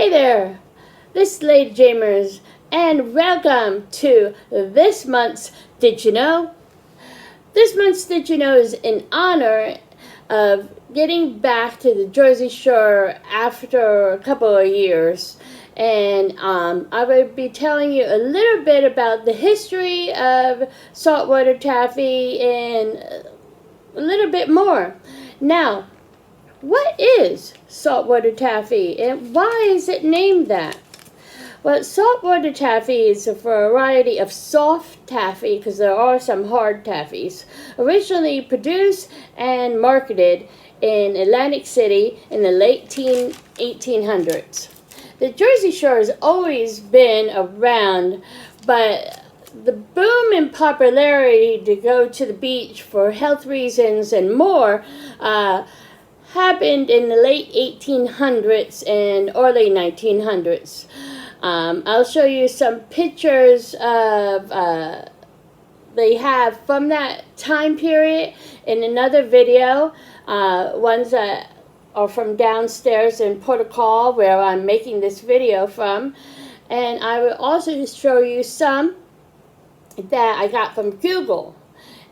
Hey there, this is Lady Jamers, and welcome to this month's Did You Know? This month's Did You Know is in honor of getting back to the Jersey Shore after a couple of years. And I will be telling you a little bit about the history of saltwater taffy and a little bit more. Now, what is saltwater taffy and why is it named that? Well, saltwater taffy is a variety of soft taffy, because there are some hard taffies, originally produced and marketed in Atlantic City in the late 1800s. The Jersey Shore has always been around, but the boom in popularity to go to the beach for health reasons and more happened in the late 1800s and early 1900s. I'll show you some pictures of they have from that time period in another video. Ones that are from downstairs in Protocol, where I'm making this video from. And I will also show you some that I got from Google.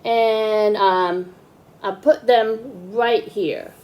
And I'll put them right here.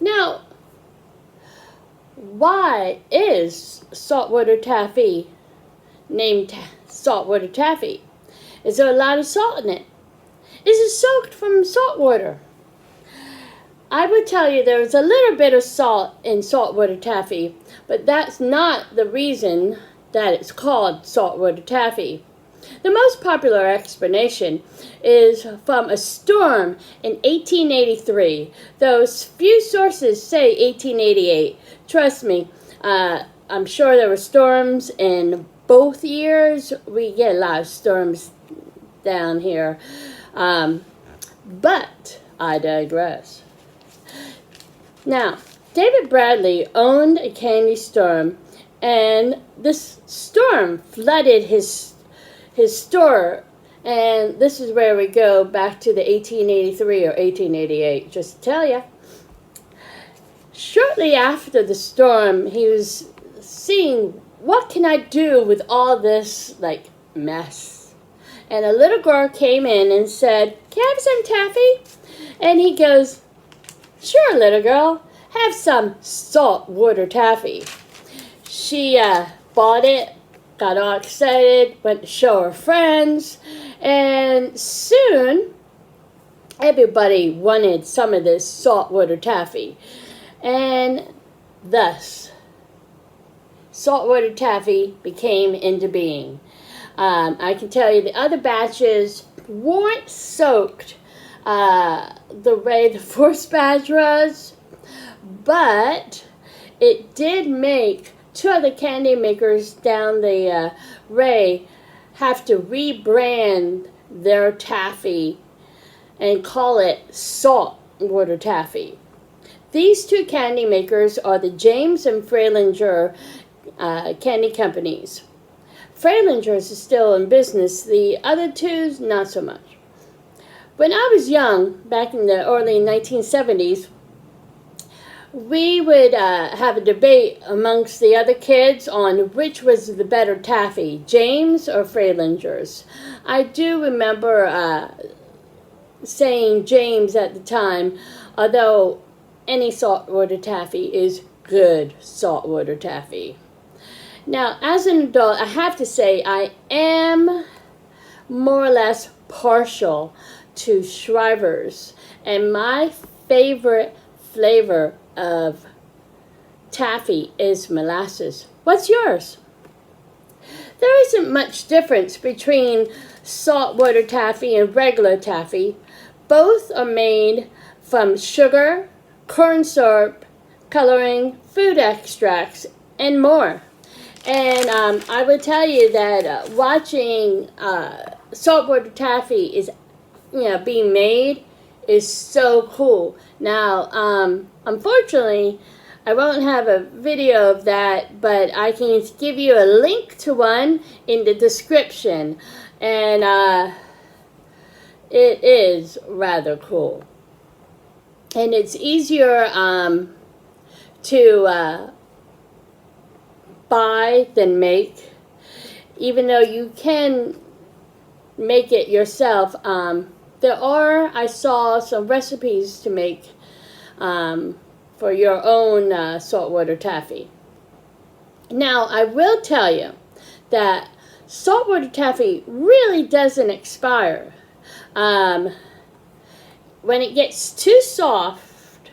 Now, why is saltwater taffy named saltwater taffy? Is there a lot of salt in it? Is it soaked from salt water? I would tell you there is a little bit of salt in saltwater taffy, but that's not the reason that it's called saltwater taffy. The most popular explanation is from a storm in 1883, though few sources say 1888. Trust me, I'm sure there were storms in both years. We get a lot of storms down here, but I digress. Now, David Bradley owned a candy store, and this storm flooded his store, and this is where we go back to the 1883 or 1888, just to tell you. Shortly after the storm, he was seeing, what can I do with all this, mess? And a little girl came in and said, "Can I have some taffy?" And he goes, "Sure, little girl, have some saltwater taffy." She bought it, got all excited, went to show her friends, and soon everybody wanted some of this saltwater taffy. And thus, saltwater taffy became into being. I can tell you the other batches weren't soaked the way the first batch was, but it did make two other candy makers down the way have to rebrand their taffy and call it saltwater taffy. These two candy makers are the James and Freilinger candy companies. Freilinger's is still in business, the other two, not so much. When I was young, back in the early 1970s, we would have a debate amongst the other kids on which was the better taffy, James or Freilinger's. I do remember saying James at the time, although any saltwater taffy is good saltwater taffy. Now, as an adult, I have to say I am more or less partial to Shriver's, and my favorite flavor of taffy is molasses. What's yours? There isn't much difference between saltwater taffy and regular taffy, Both are made from sugar, corn syrup, coloring, food extracts, and more. And I will tell you that watching saltwater taffy is, being made is so cool. Now, unfortunately, I won't have a video of that, but I can give you a link to one in the description. And it is rather cool. And it's easier to buy than make, even though you can make it yourself. I saw some recipes to make for your own saltwater taffy. Now, I will tell you that saltwater taffy really doesn't expire. When it gets too soft,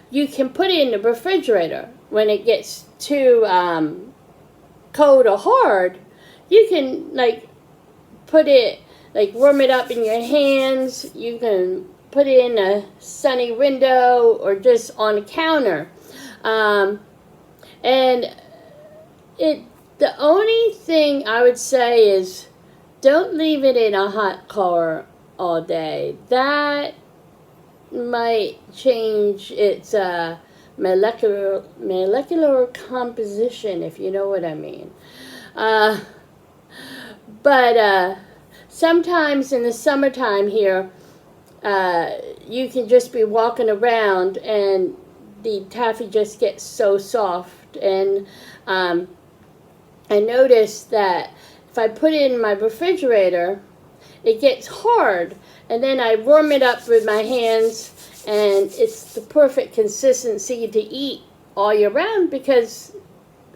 you can put it in the refrigerator. When it gets too cold or hard, you can put it, warm it up in your hands. You can put it in a sunny window or just on a counter. And the only thing I would say is don't leave it in a hot car all day. That might change its molecular composition, if you know what I mean. But sometimes in the summertime here, you can just be walking around and the taffy just gets so soft. And I noticed that if I put it in my refrigerator, it gets hard. And then I warm it up with my hands, and it's the perfect consistency to eat all year round because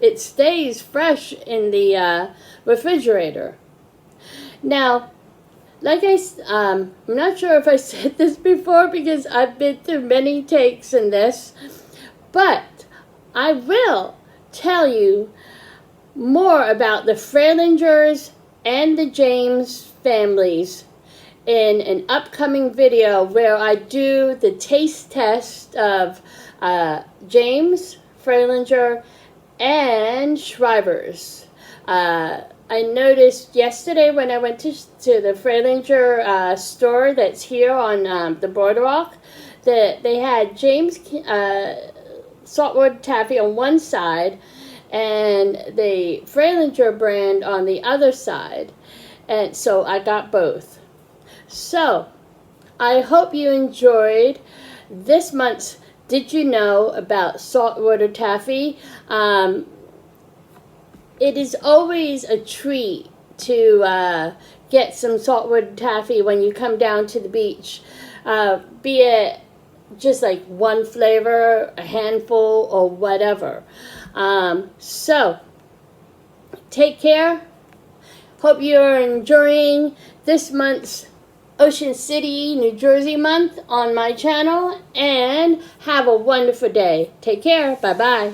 it stays fresh in the refrigerator. Now, I'm not sure if I said this before because I've been through many takes in this, but I will tell you more about the Freilingers and the James families in an upcoming video where I do the taste test of James, Freilinger, and Shriver's. I noticed yesterday when I went to the Freilinger store that's here on the Boardwalk that they had James saltwater taffy on one side and the Freilinger brand on the other side. And so I got both. So, I hope you enjoyed this month's Did You Know About Saltwater Taffy. It is always a treat to get some saltwater taffy when you come down to the beach. Be it just one flavor, a handful, or whatever. So, take care. Hope you're enjoying this month's Ocean City, New Jersey month on my channel, and have a wonderful day. Take care. Bye-bye.